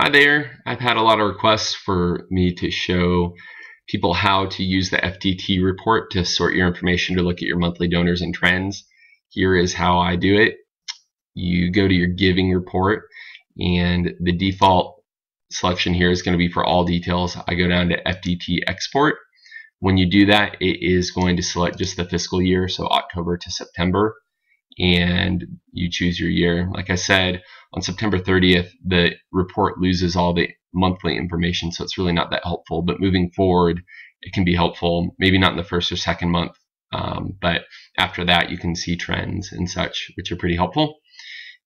Hi there. I've had a lot of requests for me to show people how to use the FDT report to sort your information to look at your monthly donors and trends. Here is how I do it. You go to your giving report, and the default selection here is going to be for all details. I go down to FDT export. When you do that, it is going to select just the fiscal year, so October to September, and you choose your year. Like I said, on September 30th, the report loses all the monthly information, so it's really not that helpful. But moving forward, it can be helpful, maybe not in the first or second month, but after that, you can see trends and such, which are pretty helpful.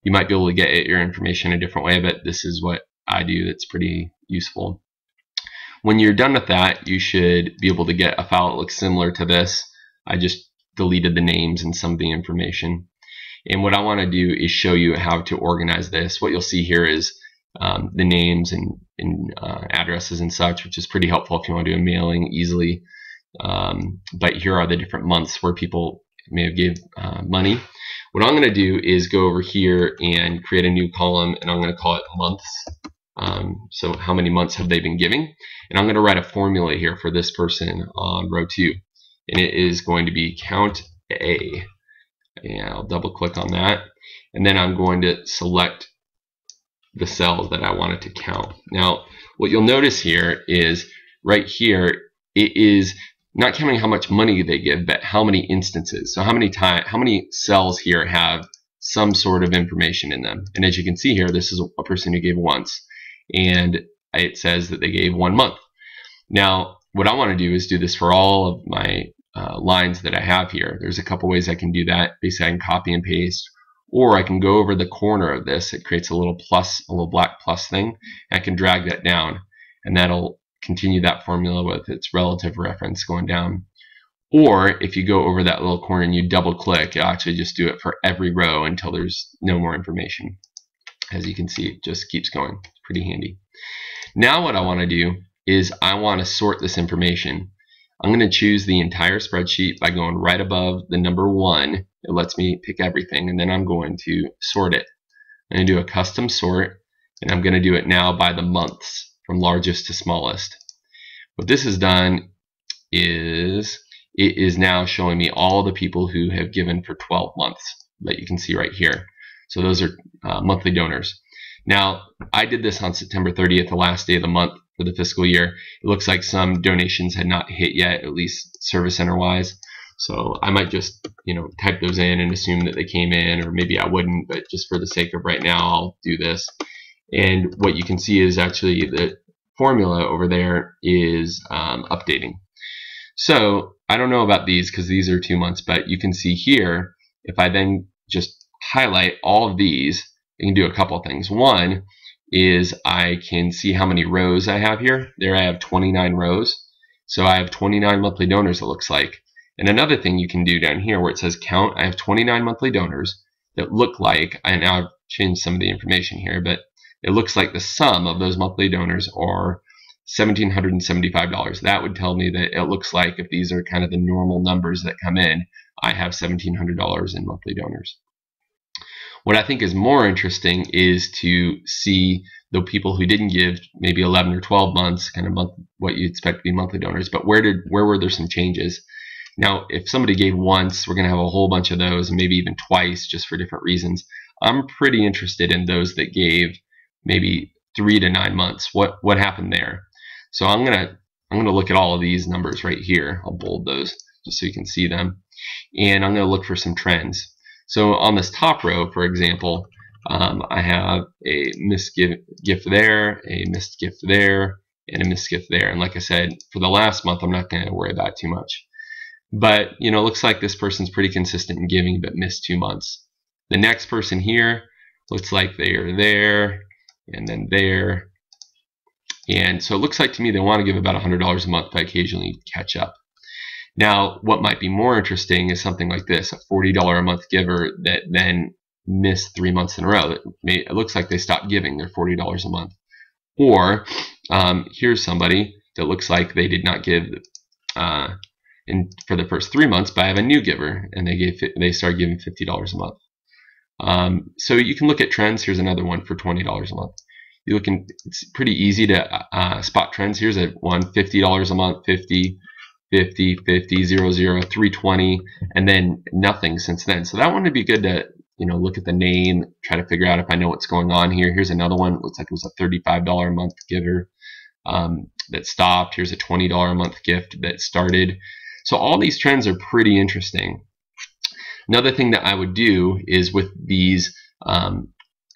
You might be able to get your information a different way, but this is what I do that's pretty useful. When you're done with that, you should be able to get a file that looks similar to this. I just deleted the names and some of the information. And what I want to do is show you how to organize this. What you'll see here is the names and addresses and such, which is pretty helpful if you want to do a mailing easily. But here are the different months where people may have gave money. What I'm going to do is go over here and create a new column, and I'm going to call it months. So how many months have they been giving? And I'm going to write a formula here for this person on row 2. And it is going to be count A. And I'll double click on that. And then I'm going to select the cells that I want it to count. Now, what you'll notice here is right here, it is not counting how much money they give, but how many instances. So how many cells here have some sort of information in them. And as you can see here, this is a person who gave once. And it says that they gave 1 month. Now, what I want to do is do this for all of my lines that I have here. There's a couple ways I can do that. Basically, I can copy and paste, or I can go over the corner of this. It creates a little plus, a little black plus thing. And I can drag that down, and that'll continue that formula with its relative reference going down. Or if you go over that little corner and you double click, it'll actually just do it for every row until there's no more information. As you can see, it just keeps going. It's pretty handy. Now what I want to do is I want to sort this information. I'm going to choose the entire spreadsheet by going right above the number 1. It lets me pick everything, and then I'm going to sort it. I'm going to do a custom sort, and I'm going to do it now by the months from largest to smallest. What this has done is it is now showing me all the people who have given for 12 months that you can see right here. So those are monthly donors. Now, I did this on September 30th, the last day of the month for the fiscal year. It looks like some donations had not hit yet, at least service center wise. So I might just, type those in and assume that they came in, or maybe I wouldn't, but just for the sake of right now, I'll do this. And what you can see is actually the formula over there is updating. So I don't know about these because these are 2 months, but you can see here, if I then just highlight all of these, I can do a couple of things. One is I can see how many rows I have here. There I have 29 rows. So I have 29 monthly donors, it looks like. And another thing you can do down here where it says count, I have 29 monthly donors that look like, and now I've changed some of the information here, but it looks like the sum of those monthly donors are $1,775. That would tell me that it looks like if these are kind of the normal numbers that come in, I have $1,700 in monthly donors. What I think is more interesting is to see the people who didn't give maybe 11 or 12 months, kind of what you expect to be monthly donors, but where were there some changes? Now, if somebody gave once, we're going to have a whole bunch of those, and maybe even twice, just for different reasons. I'm pretty interested in those that gave maybe 3 to 9 months. What happened there? So I'm gonna look at all of these numbers right here. I'll bold those just so you can see them, and I'm going to look for some trends. So on this top row, for example, I have a missed gift there, a missed gift there, and a missed gift there. And like I said, for the last month, I'm not going to worry about it too much. But, it looks like this person's pretty consistent in giving, but missed 2 months. The next person here looks like they are there, and then there. And so it looks like to me they want to give about $100 a month, but occasionally catch up. Now, what might be more interesting is something like this, a $40 a month giver that then missed 3 months in a row. It looks like they stopped giving their $40 a month. Or here's somebody that looks like they did not give for the first 3 months, but I have a new giver, and they started giving $50 a month. So you can look at trends. Here's another one for $20 a month. you looking, it's pretty easy to spot trends. Here's a one, $50 a month, 50, 50, 50, 0, 0, 320, and then nothing since then. So that one would be good to, look at the name, try to figure out if I know what's going on here. Here's another one. Looks like it was a $35 a month giver that stopped. Here's a $20 a month gift that started. So all these trends are pretty interesting. Another thing that I would do is with these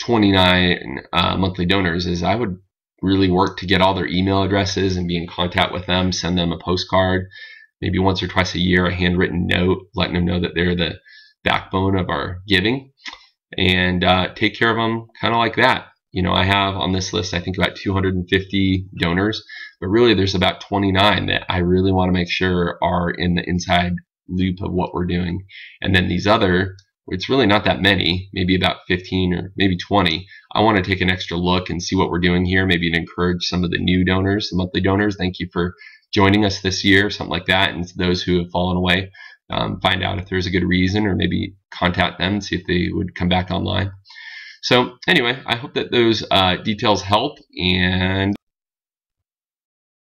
29 monthly donors is I would really work to get all their email addresses and be in contact with them, send them a postcard, maybe once or twice a year, a handwritten note, letting them know that they're the backbone of our giving, and take care of them kind of like that. I have on this list, I think, about 250 donors, but really there's about 29 that I really want to make sure are in the inside loop of what we're doing. And then these other, it's really not that many, maybe about 15 or maybe 20. I want to take an extra look and see what we're doing here, maybe to encourage some of the new donors, the monthly donors. Thank you for joining us this year, something like that. And those who have fallen away, find out if there's a good reason, or maybe contact them and see if they would come back online. So anyway, I hope that those details help, and